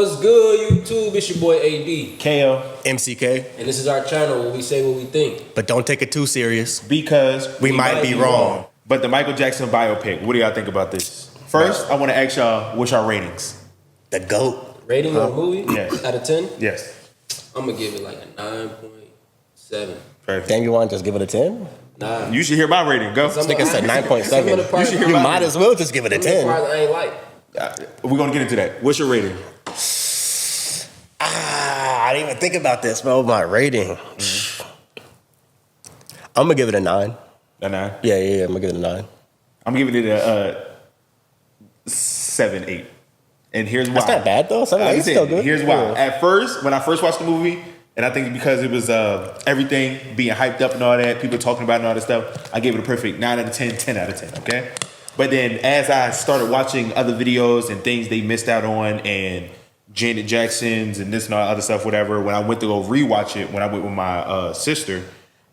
What's good, YouTube? It's your boy AD. KO. Mc.K. And this is our channel where we say what we think. But don't take it too serious. Because we might be wrong. But the Michael Jackson biopic, what do y'all think about this? First, I want to ask y'all, what's our ratings? The GOAT. Rating of the movie? Yes. Out of 10? Yes. I'm going to give it like a 9.7. Perfect. Damn, you want to just give it a 10? Nah. You should hear my rating. Go. This nigga said 9.7. You might as well just give it a 10. I ain't like. We're going to get into that. What's your rating? I didn't even think about this, bro. My rating. I'm going to give it a 9. A 9? Yeah. I'm going to give it a 9. I'm giving it a 7, 8. And here's why. That's not bad, though. 7, 8 is still good. Here's why. At first, when I first watched the movie, and I think because it was everything being hyped up and all that, people talking about it and all that stuff, I gave it a perfect 9 out of 10, 10 out of 10, okay? But then as I started watching other videos and things they missed out on and Janet Jackson's and this and all other stuff, whatever, when I went to go rewatch it, when I went with my sister,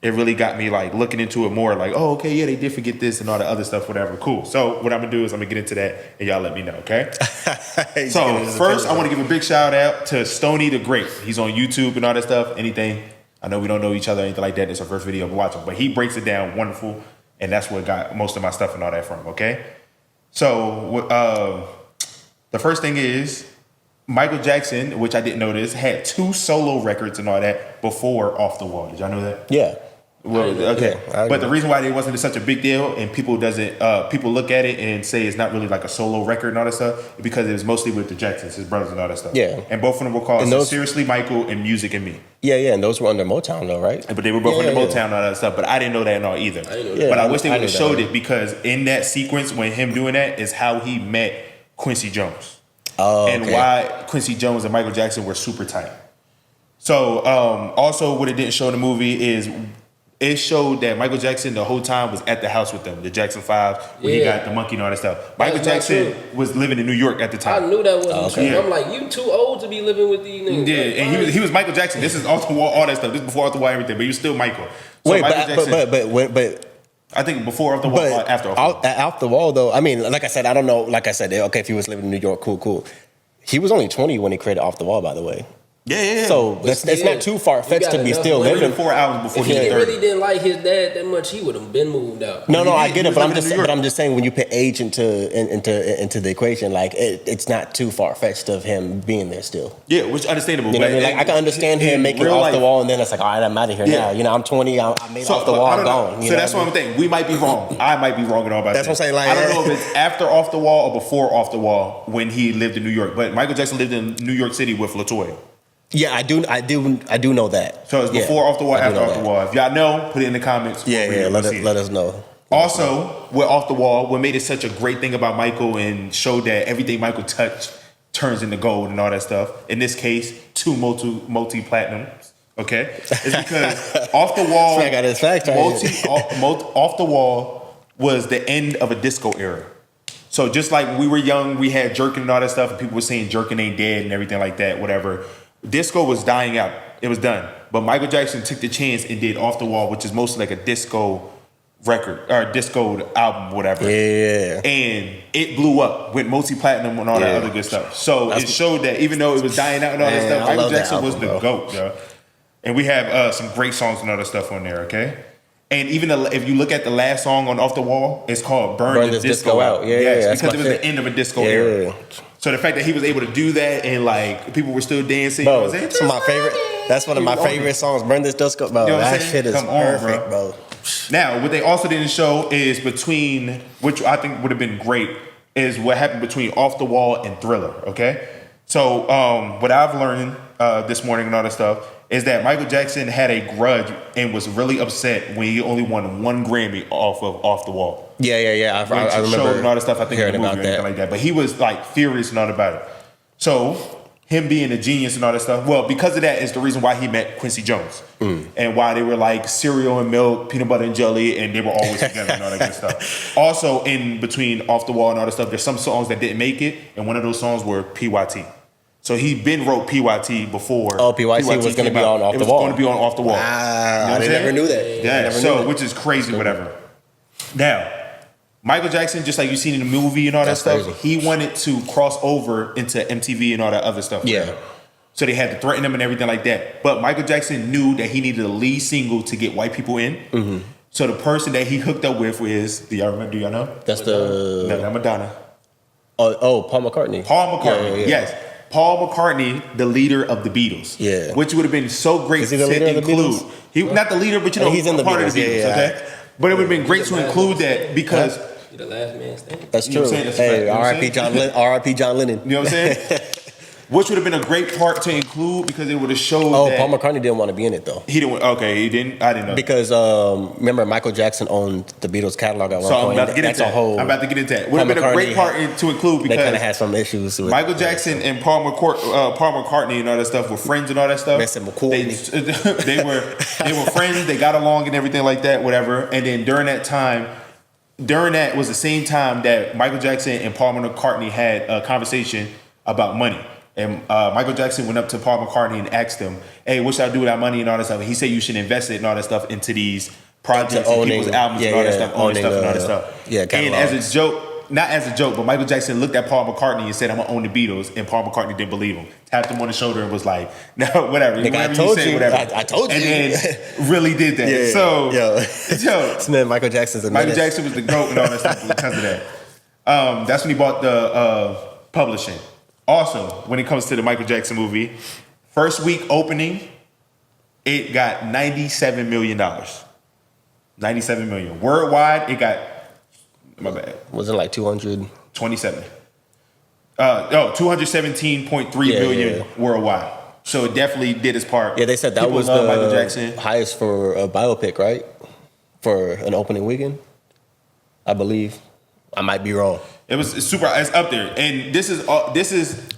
it really got me like looking into it more like, oh, okay, yeah, they did forget this and all the other stuff, whatever. Cool. So what I'm going to do is I'm going to get into that and y'all let me know, okay? So first, I want to give a big shout out to Stoney the Great. He's on YouTube and all that stuff. Anything. I know we don't know each other or anything like that. It's our first video I'm watching. But he breaks it down wonderful. And that's what got most of my stuff and all that from, okay? So the first thing is Michael Jackson, which I didn't know this, had 2 solo records and all that before Off the Wall. Did y'all know that? Yeah. Well, okay. Yeah, but the reason why it wasn't such a big deal and people look at it and say it's not really like a solo record and all that stuff because it was mostly with the Jacksons, his brothers and all that stuff. Yeah. And both of them were called Seriously Michael and Music and Me. Yeah, and those were under Motown though, right? But they were both under Motown and all that stuff, but I didn't know that and all either. But I wish they would have showed it because in that sequence when him doing that is how he met Quincy Jones. Oh, and why Quincy Jones and Michael Jackson were super tight. So also what it didn't show in the movie is it showed that Michael Jackson the whole time was at the house with them, the Jackson 5, when he got the monkey and all that stuff. Michael Jackson was living in New York at the time. I knew that wasn't true. Yeah. I'm like, you too old to be living with these niggas. Yeah, like, and he was Michael Jackson. This is off the wall, all that stuff. This is before off the wall, everything. But he was still Michael. So wait, Michael Jackson, but I think before off the wall, after off the wall though. I mean, like I said, I don't know. Like I said, okay, if he was living in New York, cool. He was only 20 when he created Off the Wall, by the way. Yeah. So it's not too far-fetched to be still living. 4 hours before he was 30. If he really didn't like his dad that much, he would have been moved out. No, I get it, but I'm just saying when you put age into the equation, like it's not too far-fetched of him being there still. Yeah, which is understandable. You know what I mean? Like I can understand him making Off the Wall, and then it's like, all right, I'm out of here now. You know, I'm 20, I made Off the Wall, I'm gone. So that's what I'm saying. We might be wrong. I might be wrong and all about that. That's what I'm saying. Like, I don't know if it's after Off the Wall or before Off the Wall when he lived in New York. But Michael Jackson lived in New York City with LaToya. Yeah, I do know that. So it's before Off the Wall, after Off the Wall. If y'all know, put it in the comments. Let us know. Also, with Off the Wall, what made it such a great thing about Michael and showed that everything Michael touched turns into gold and all that stuff. In this case, 2 multi-platinums. Okay, it's because Off the Wall, I got his facts right. Off the Wall was the end of a disco era. So just like when we were young, we had jerking and all that stuff, and people were saying jerking ain't dead and everything like that, whatever. Disco was dying out. It was done. But Michael Jackson took the chance and did Off the Wall, which is mostly like a disco record or disco album, whatever. Yeah. And it blew up, went multi-platinum and all that other good stuff. So it showed that even though it was dying out and all that stuff, Michael Jackson was the GOAT, yo. And we have some great songs and other stuff on there, okay? And even if you look at the last song on Off the Wall, it's called Burn This Disco Out. Yes, because it was the end of a disco era. So the fact that he was able to do that and like people were still dancing. Bro, that's my favorite. That's one of my favorite songs. Burn This Disco, bro. You know that shit is perfect, bro. Now, what they also didn't show is between, which I think would have been great, is what happened between Off the Wall and Thriller. Okay, so what I've learned this morning and all that stuff is that Michael Jackson had a grudge and was really upset when he only won 1 Grammy off of Off the Wall. Yeah. I remember and all that stuff. I think in the movie or anything like that. But he was like furious and all about it. So him being a genius and all that stuff. Well, because of that is the reason why he met Quincy Jones and why they were like cereal and milk, peanut butter and jelly, and they were always together and all that good stuff. Also, in between Off the Wall and all that stuff, there's some songs that didn't make it, and one of those songs were PYT. So he been wrote PYT before. Oh, PYT was going to be on Off the Wall. It was going to be on Off the Wall. Wow, I never knew that. Yeah, so which is crazy, whatever. Now, Michael Jackson, just like you seen in the movie and all That's that stuff, crazy. he wanted to cross over into MTV and all that other stuff. Yeah. So they had to threaten him and everything like that. But Michael Jackson knew that he needed a lead single to get white people in. Mm-hmm. So the person that he hooked up with is, do y'all remember? Do y'all know? That's No, not Madonna. Paul McCartney. Paul McCartney, Yeah. yes. Paul McCartney, the leader of the Beatles. Yeah. Which would have been so great Is he to the leader of the include. Beatles? He not the leader, but you know, He's in the part Beatles, of the Beatles, yeah. okay? But it would have been great to include that because You're the last man standing. That's You know true. what I'm saying? That's a fact. Hey, You know what I'm R.I.P. John Lennon. R.I.P. John Lennon. you know what I'm saying? Which would have been a great part to include because it would have showed Oh, that Paul McCartney didn't want to be in it though. he didn't. Okay, he didn't. I didn't know. Because remember, Michael Jackson owned the Beatles catalog at one So I'm point. about to get That's into a whole. that. I'm about to get into that. Would have been a Paul great McCartney part to include They kind of because had some issues with Michael Jackson and Paul McCartney and all that stuff were friends and all that stuff. Mr. McCoy. They were friends. They got along and everything like that, whatever. And then during that was the same time that Michael Jackson and Paul McCartney had a conversation about money. And Michael Jackson went up to Paul McCartney and asked him, "Hey, what should I do with that money and all that stuff?" And he said, "You should invest it and all that stuff into these projects and people's albums and all that stuff, owning stuff and all that stuff." Yeah, and catalogs. as a joke, not as a joke, but Michael Jackson looked at Paul McCartney and said, "I'm gonna own the Beatles," and Paul McCartney didn't believe him. Tapped him on the shoulder and was like, "No, whatever. Nigga, whatever I told say, you. whatever." I told you. And then really did that. Yeah, So, yo. So then Michael Jackson's a Michael menace. Jackson was the GOAT and all that stuff because of that. That's when he bought the publishing. Also, when it comes to the Michael Jackson movie, first week opening, it got $97 million. $97 million. Worldwide, it got, my bad, Was it like 200? 27. 217.3 billion worldwide. So it definitely did its part. Yeah, they said that People was love the Michael Jackson. highest for a biopic, right? For an opening weekend, I believe. I might be wrong. It's super. It's up there, and this is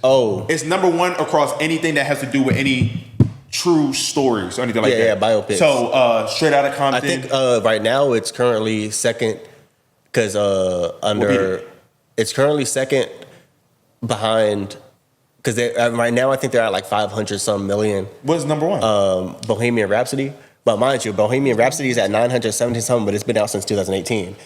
Oh. It's number one across anything that has to do with any true stories or anything like Yeah, that. yeah, biopics. So Straight Outta I Compton. think right now it's currently second because it's currently second behind because right now I think they're at like 500 some million. What's number one? Bohemian Rhapsody, but mind you, Bohemian Rhapsody is at 970 something, but it's been out since 2018.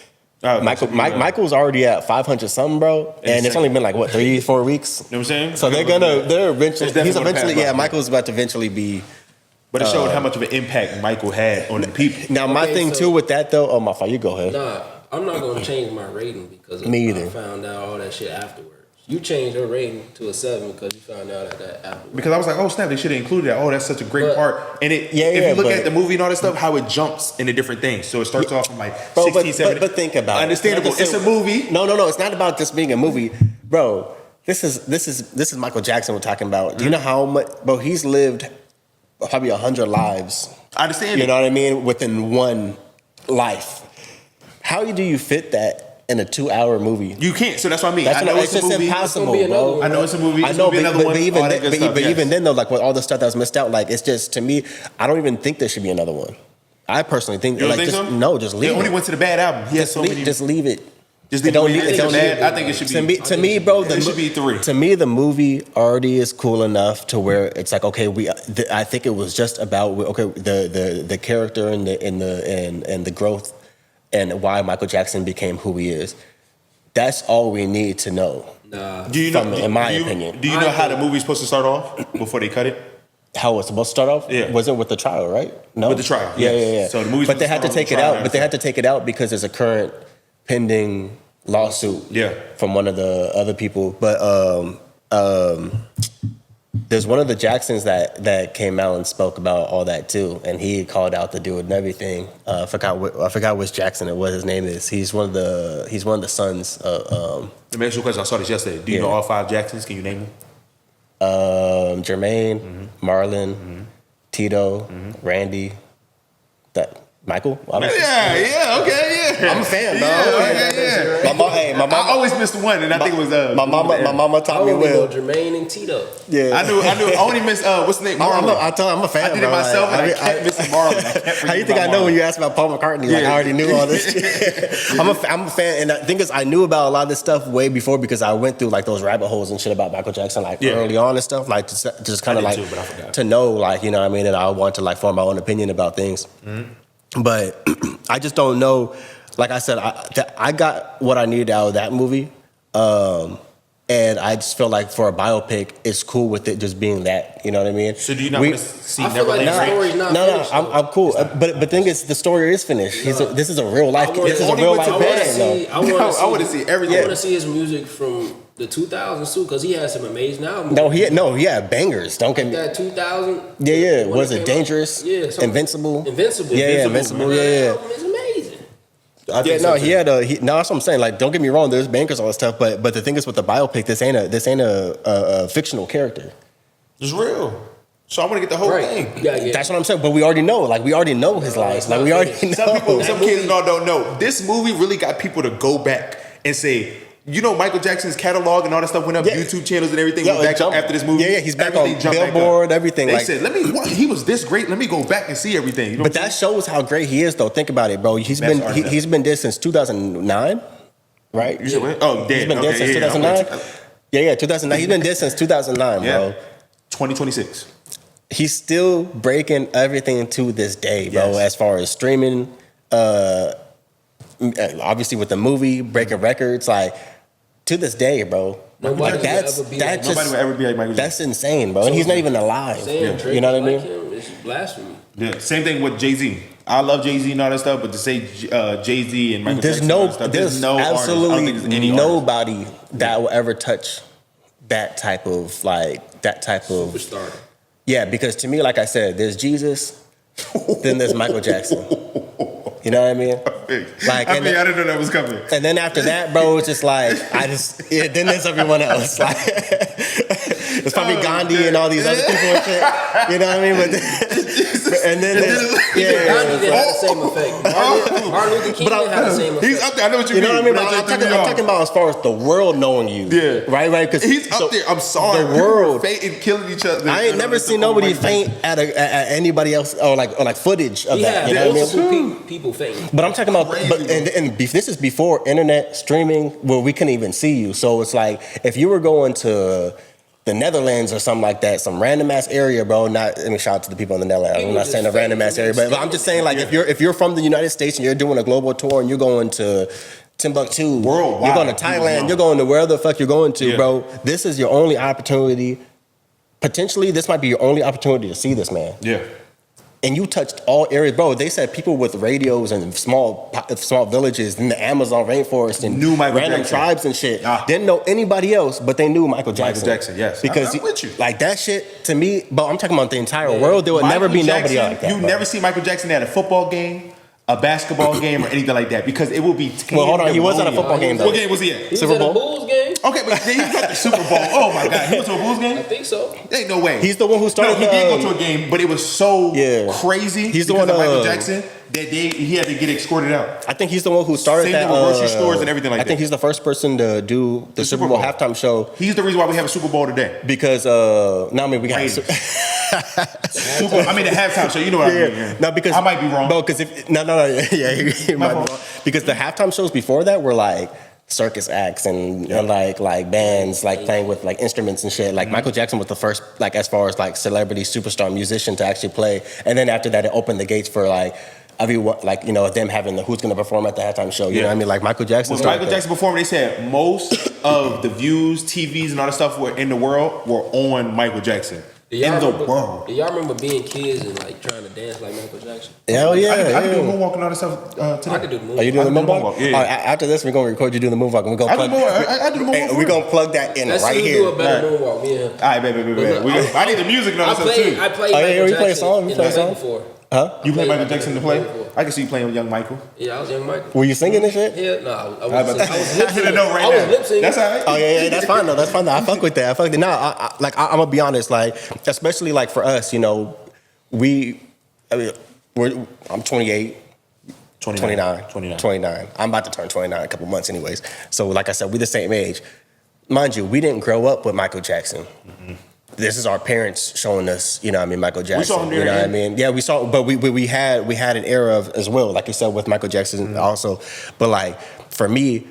Michael's already at 500 something, bro, and it's only been like what 3-4 weeks. You know what I'm saying? So they're eventually. It's definitely He's gonna eventually. pass Yeah, by. Michael's about to eventually be. But it showed how much of an impact Michael had on the people. Now my Okay, thing so- too with that though. Oh my fault, you go ahead. Nah, I'm not gonna change my rating because of, Me either. I found out all that shit afterwards. You changed your rating to a 7 because you found out that afterwards. Because I was like, oh snap, they should have included that. Oh, that's such a great But- part. And if Yeah, you look but- at the movie and all that stuff, how it jumps into different things. So it starts off from like Bro, 16, 17. but think about Understandable. it. It's a movie. No. It's not about just being a movie, bro. This is Michael Jackson we're talking about. Do you know how much, bro? He's lived probably 100 lives. I understand. You know what I mean? Within one life. How do you fit that in a 2-hour movie? You can't. So that's what I mean. That's I know it's it's a just movie. impossible, It's gonna be another bro. one. I know it's a movie. I It's know, gonna be another one. even all that then, good stuff, yes. even then though, like with all the stuff that was missed out, like it's just to me, I don't even think there should be another one. I personally think You don't like think just so? no, just leave It only it. went to the bad album. He has Just so leave, many. just leave it. Just It leave don't it. need- It it don't bad. need- I think it should be. To me, bro, it should be 3. To me, the movie already is cool enough to where it's like, okay, I think it was just about the character and the growth and why Michael Jackson became who he is. That's all we need to know. Nah. Do you know? in my opinion. Do you know how the movie's supposed to start off before they cut it? How it was supposed to start off? Yeah. Was it with the trial, right? No. With the trial, Yeah, yes. yeah. So the movie's but they supposed had to to start take with it the out. trial But they had to take it out because there's a current pending lawsuit. Yeah. From one of the other people, but there's one of the Jacksons that came out and spoke about all that too, and he called out the dude and everything. I forgot which Jackson it was. His name is. He's one of the sons. Let me ask you a question. I saw this yesterday. Do you know all 5 Jacksons? Can you name them? Jermaine, Marlon, Tito, Randy, that Michael. Yeah, okay, yeah. I'm a fan, bro. Yeah. My mom. I always missed one, and I think it was My mama I taught me only know well. Jermaine and Tito. Yeah, I knew. I only missed what's the name? I'm Marlon. a fan. I did it bro. myself, Like, and I kept missing Marlon. I kept How you forgetting think I about know when Marlon. you asked about Paul McCartney? Like Yeah. I already knew all this shit. I'm a fan, and the thing is, I knew about a lot of this stuff way before because I went through like those rabbit holes and shit about Michael Jackson like Yeah. early on and stuff. Like just kind of I like did too, but I forgot. to know, like you know what I mean, and I want to like form my own opinion about things. But I just don't know. like I said, I got what I needed out of that movie. And I just feel like for a biopic, it's cool with it just being that. You know what I mean? So do you not want to see I feel like Neverland? the story's not No, finished. I'm cool. But the thing is, the story is finished. This is a real life. This is a only real went life to man. I want to see everything. I want to see his music from the 2000s too, because he has some amazing albums. No, he had bangers. Don't get me. That 2000. Yeah. when Was it it came out. Dangerous? Yeah. Invincible. Invincible. Yeah, Invincible. Man, Yeah. that album is amazing. Yeah, no, he had no, that's what I'm saying. Like, don't get me wrong, there's bankers, all that stuff, but the thing is with the biopic, this ain't a fictional character. It's real. So I want to get the whole thing. Yeah. That's what I'm saying. But we already know. Like, we already know his life. Like, we already know. Some kids don't know. This movie really got people to go back and say, you know, Michael Jackson's catalog and all that stuff went up, YouTube channels and everything went back up after this movie. Yeah, he's back on Everything jumped back Billboard, up. everything. They said, he was this great. Let me go back and see everything. You know But that shows how great he is, though. Think about it, bro. He's been dead since 2009, right? You said what? Oh, dead. He's been dead since 2009. Yeah, 2009. He's been dead since 2009, bro. 2026. He's still breaking everything to this day, bro. Yes. As far as streaming, obviously with the movie, breaking records, like to this day, bro. Nobody Like that's will ever be that's Nobody will ever be like Michael that's Jackson. insane, bro. And he's not even alive. You know what I mean? It's blasphemy. Yeah. Same thing with Jay-Z. I love Jay-Z and all that stuff, but to say Jay-Z and Michael Jackson, and all that stuff, there's no artist. I don't absolutely think there's any nobody that will ever touch that type of Superstar. yeah. Because to me, like I said, there's Jesus, then there's Michael Jackson. You know what I mean? Like, I didn't know that was coming. And then after that, bro, it's just like then there's everyone else. Like it's probably Gandhi and all these other people and shit. You know what I mean? But and then Gandhi didn't have the same effect. Martin Luther King didn't have the same effect. He's up there. I know what you you mean. know what I mean? but But I'm talking about as far as the world knowing you. Yeah. Right. Because He's up there. I'm sorry. The world fainting, killing each other. I ain't never seen nobody faint at anybody else or like footage of that. You know what I mean? Multiple people faint. But I'm talking about, this is before internet streaming where we couldn't even see you. So it's like if you were going to the Netherlands or something like that, some random ass area, bro. Shout out to the people in the Netherlands. I'm not saying a random ass area, but I'm just saying like if you're from the United States and you're doing a global tour and you're going to Timbuktu, worldwide, you're going to Thailand, you're going to wherever the fuck you're going to, bro. This is your only opportunity. Potentially, this might be your only opportunity to see this man. Yeah. And you touched all areas, bro. They said people with radios and small villages in the Amazon rainforest and knew Michael random Jackson. tribes and shit didn't know anybody else, but they knew Michael Jackson. Michael Jackson, yes. Because I'm with you. like that shit to me, but I'm talking about the entire world. There would never be nobody like that. You bro. never see Michael Jackson at a football game, a basketball game, or anything like that because it will be. Well, hold on. He was at a football game though. What game was he at? He was Super at a Bowl? Bulls game? Okay, but he was at the Super Bowl. Oh my God, he went to a Bulls game? I think so. Ain't no way. He's the one who started. No, he did go to a game, but it was so crazy. He's the because one of Michael Jackson that he had to get escorted out. I think he's the one who started Same that. thing with grocery stores and everything like I think that. he's the first person to do the Super Bowl halftime show. He's the reason why we have a Super Bowl today. Because we got. The halftime show. You know what I mean? Yeah. No, because I might be wrong. No, because yeah, you might be wrong. Because the halftime shows before that were like circus acts and like bands like playing with like instruments and shit. Like Michael Jackson was the first like as far as like celebrity superstar musician to actually play, and then after that it opened the gates for like everyone them having the who's gonna perform at the halftime show. You know what I mean? Like Michael Jackson. When Michael Jackson performed, they said most of the views, TVs, and all that stuff were in the world were on Michael Jackson. Do y'all remember being kids and like trying to dance like Michael Jackson? Hell yeah! I can do the moonwalk and all that stuff today. I could do the moonwalk. Are you doing the moonwalk? Yeah. After this, we're gonna record you doing the moonwalk. We're gonna I do the moonwalk. we're gonna plug that in right here. Do a better moonwalk. Yeah. All right, baby. I need the music and all that stuff too. I played you Michael play a song? Jackson You play a in the song? before. Huh? You play Michael Jackson to play? Before. I can see you playing with young Michael. Yeah, I was young Michael. Were you singing this shit? Yeah, no, I was I should have known right I was now. lip syncing. That's all right. Oh yeah, that's fine though. That's fine though. I fuck with that. No, I'm gonna be honest. Like, especially like for us, I'm 28. 29. I'm about to turn 29 in a couple months anyways. So like I said, we're the same age. Mind you, we didn't grow up with Michael Jackson. Mm-hmm. This is our parents showing us, Michael Jackson. We saw him what I mean? Yeah, we saw, but we had an era of as well, like you said with Michael Jackson also. But like for me,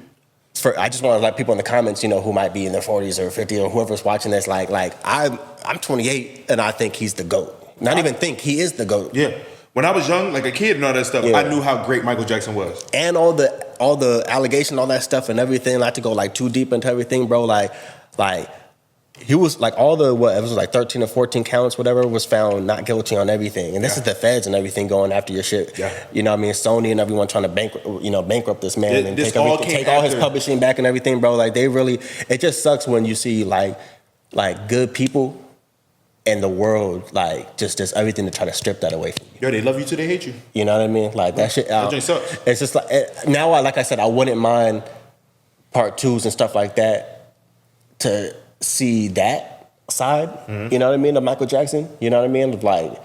I just want to let people in the comments, who might be in their 40s or 50s or whoever's watching this, like I'm 28 and I think he's the GOAT. Not even think, he is the GOAT. Yeah. When I was young, like a kid and all that stuff, Yeah. I knew how great Michael Jackson was. And all the allegation, all that stuff and everything, not to go like too deep into everything, bro. Like he was like all the it was like 13 or 14 counts, whatever, was found not guilty on everything. And this is the feds and everything going after your shit. Yeah. You know what I mean? Sony and everyone trying to bankrupt this man and This take all everything, came take all his after. publishing back and everything, bro. Like they really, it just sucks when you see like good people in the world like just everything to try to strip that away from you. Yo, they love you till they hate you. You know what I mean? Like that shit. That joint sucks. It's just like now. Like I said, I wouldn't mind part 2s and stuff like that to see that side. You know what I mean? Of Michael Jackson. You know what I mean? Like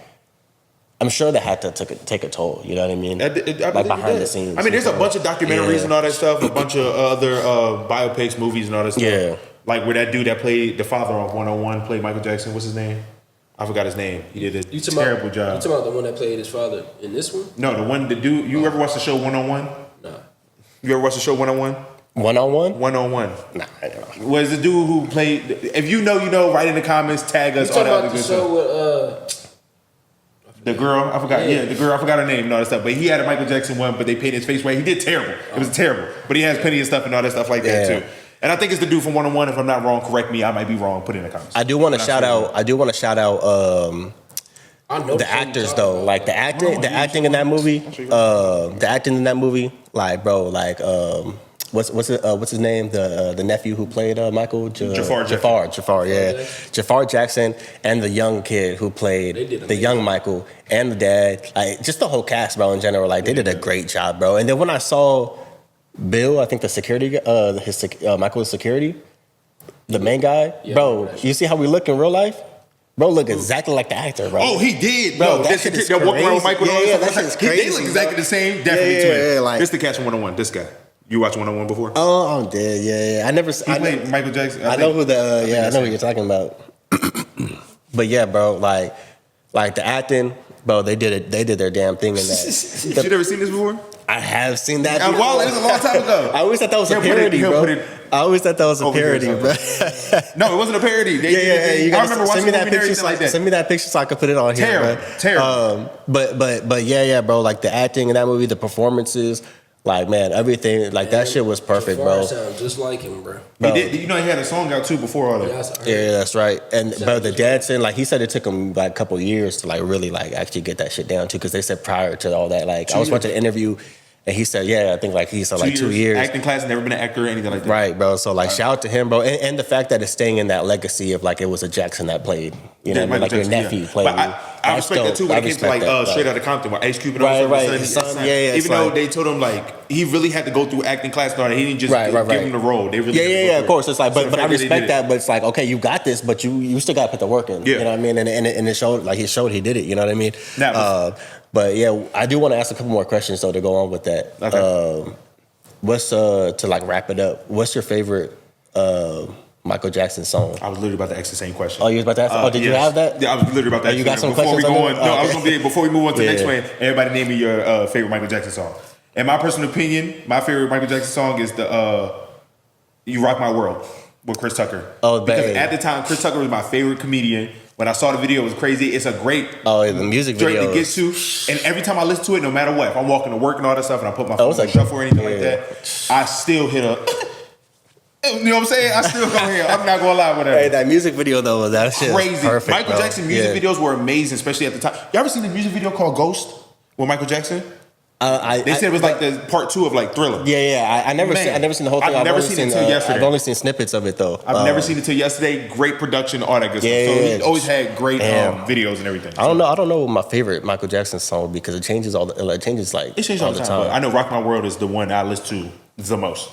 I'm sure that had to take a toll. You know what I mean? I Like behind the scenes. I mean, there's a bunch of documentaries Yeah. and all that stuff, a bunch of other biopics, movies, and all that stuff. Yeah. Like where that dude that played the father of 101 played Michael Jackson. What's his name? I forgot his name. He did a terrible job. You talking about the one that played his father in this one? No, the dude. You ever watch the show 101? Nah. You ever watch the show 101? 1-on-1? 101. Nah, I don't know. Was the dude who played? If you know, you know. Write in the comments. Tag You us. All talking that about other the good show stuff. with The girl, I forgot. Yeah. Yeah, the girl, I forgot her name and all that stuff. But he had a Michael Jackson one, but they painted his face white. He did terrible. It was terrible. But he has plenty of stuff and all that stuff like that Yeah. too. And I think it's the dude from 101. If I'm not wrong, correct me. I might be wrong. Put it in the comments. I do want to shout out. I know The actors though, like the acting in that movie, like bro, like what's his name? The nephew who played Michael Jafar, yeah, Jafar Jackson, and the young kid who played They did the amazing. young Michael and the dad, like just the whole cast, bro, in general, like they did a great job, bro. And then when I saw Bill, I think the security, Michael's security, the main guy, Yeah, bro, you see how we look in real life? Bro, look exactly like the actor, bro. Oh, he did, Bro, bro. that shit is That walking around with crazy. Michael. Yeah, and all that stuff. shit is They crazy, look exactly bro. the same. Definitely Yeah, twin. yeah, like- This the catch in 101. This guy. You watched 101 before? Oh, I'm dead. Yeah. I never. He I played know, Michael Jackson. I know who the. I that's know who him. you're talking about. But yeah, bro, like the acting, bro, they did it. They did their damn thing in that. You never seen this before? I have seen that. And before. Wally, it was a long time ago. I always thought that was a He'll put it- parody, he'll bro. put it I always thought that was a over here, parody, bro. No, it wasn't a parody. They Yeah, did yeah, it. yeah. You I gotta remember watching send me the that movie and picture. everything like that. Send me that picture so I could put it on here. Terrible, bro. terrible. But yeah, bro. Like the acting in that movie, the performances, like man, everything, like that shit was perfect, Jafar bro. sound just like him, bro. Bro. He did. You know, he had a song out too before all that. Yeah, I heard. Yeah, that's right. And Sounds but the just dancing, like he said, it took him like a couple years to like really like actually get that shit down too. Because they said prior to all that, like I was watching an interview, and he said, yeah, I think like he said like 2 years. Acting class, never been an actor or anything like that. Right, bro. So like, shout out to him, bro, and the fact that it's staying in that legacy of like it was a Jackson that played, you know, Yeah, what I mean? Like Michael your Jackson, nephew yeah. played. But you. I respect that too when it came to like Straight Outta Compton, where Ice Cube and all Right, that right. stuff. His Son, son, yeah, yeah, it's even though like- they told him like he really had to go through acting class and all that, he didn't just Right, give right. him the role. They really Yeah, had to yeah, go yeah. through Of course, it's like, So the but I fact that they respect did that. it- But it's like, okay, you got this, but you still got to put the work in. Yeah. You know what I mean? And it showed, like he showed he did it. You know what I mean? Nah, But yeah, I do want to ask a couple more questions though to go on with that. Okay. What's to like wrap it up? What's your favorite Michael Jackson song? I was literally about to ask the same question. Oh, you was about to ask? Oh, did you yes. have that? Yeah, I was literally about to Oh, ask you got some before we questions go on on. that? No, Oh, I was okay. gonna be before we move on to the Yeah. next one. Everybody name me your favorite Michael Jackson song. In my personal opinion, my favorite Michael Jackson song is the "You Rock My World" with Chris Tucker. Oh, because babe. at the time, Chris Tucker was my favorite comedian. When I saw the video, it was crazy. It's a great Oh, yeah, the music joint video. to get to, and every time I listen to it, no matter what, if I'm walking to work and all that stuff, and I put my phone it's on like- shuffle or anything like yeah. that, I still hit a. You know what I'm saying? I still go here. I'm not gonna lie, whatever. Hey, that music video though, that shit Crazy. was perfect. Michael bro. Jackson music Yeah. videos were amazing, especially at the time. You ever seen the music video called Ghost with Michael Jackson? They said it was like the part 2 of like Thriller. Yeah. I never Man, seen the whole thing. I've never seen it till yesterday. I've only seen snippets of it though. I've never seen it till yesterday. Great production, all that good Yeah, stuff. So yeah, he always had great Damn. videos and everything. I don't know what my favorite Michael Jackson song would be because it changes it changes like It changed all the time. But I know "Rock My World" is the one I listen to the most.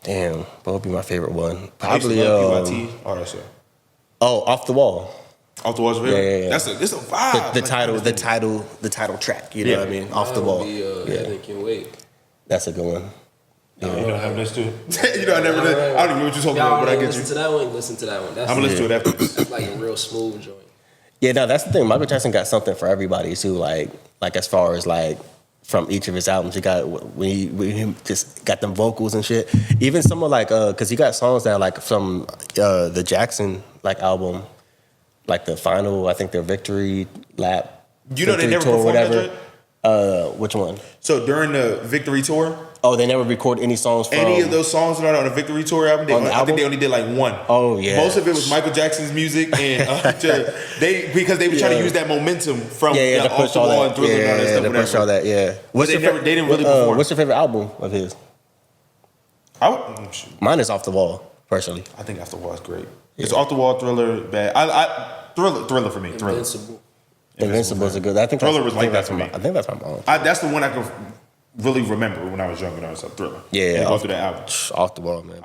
Damn, what would be my favorite one? I used to Probably love PYT, all that stuff. Off the wall. Off the Walls of Hell. Yeah. It's a vibe. The Like, title track. You know Yeah. what I mean? Off the Mine wall. would be, Yeah, Heaven Can Wait. that's a good one. You don't have this too. You know, I never. I don't even know what you're talking Y'all about, but I wanna get you. listen to that one. Listen to that one. That's I'm gonna listen to it after this. That's like a real smooth joint. Yeah, no, that's the thing. Michael Jackson got something for everybody too. Like as far as like from each of his albums, he got we just got them vocals and shit. Even some of like because he got songs that like from the Jackson like album, like the final, I think their victory lap. You know they victory never tour, performed that joint? Which one? So during the Victory Tour, Oh, they never record any songs from any of those songs that are on the Victory Tour album, On the I album? think they only did like one. Oh, yeah. Most of it was Michael Jackson's music, and because they were trying to use that momentum from to Off push the all Wall that. and Thriller and all that Yeah, stuff. to push whatever. all that. Yeah. But they didn't really perform. What's your favorite album of his? Shoot. Mine is Off the Wall, personally. I think Off the Wall is great. It's Off the Wall, Thriller, bad. Thriller for me. Thriller. Invincible. Invincible is a good. I think Thriller that's, was I think like that's that for my, me. I think that's my mom. That's the one I can really remember when I was younger. So Thriller. Yeah, And go off, through that album. Off the Wall, man.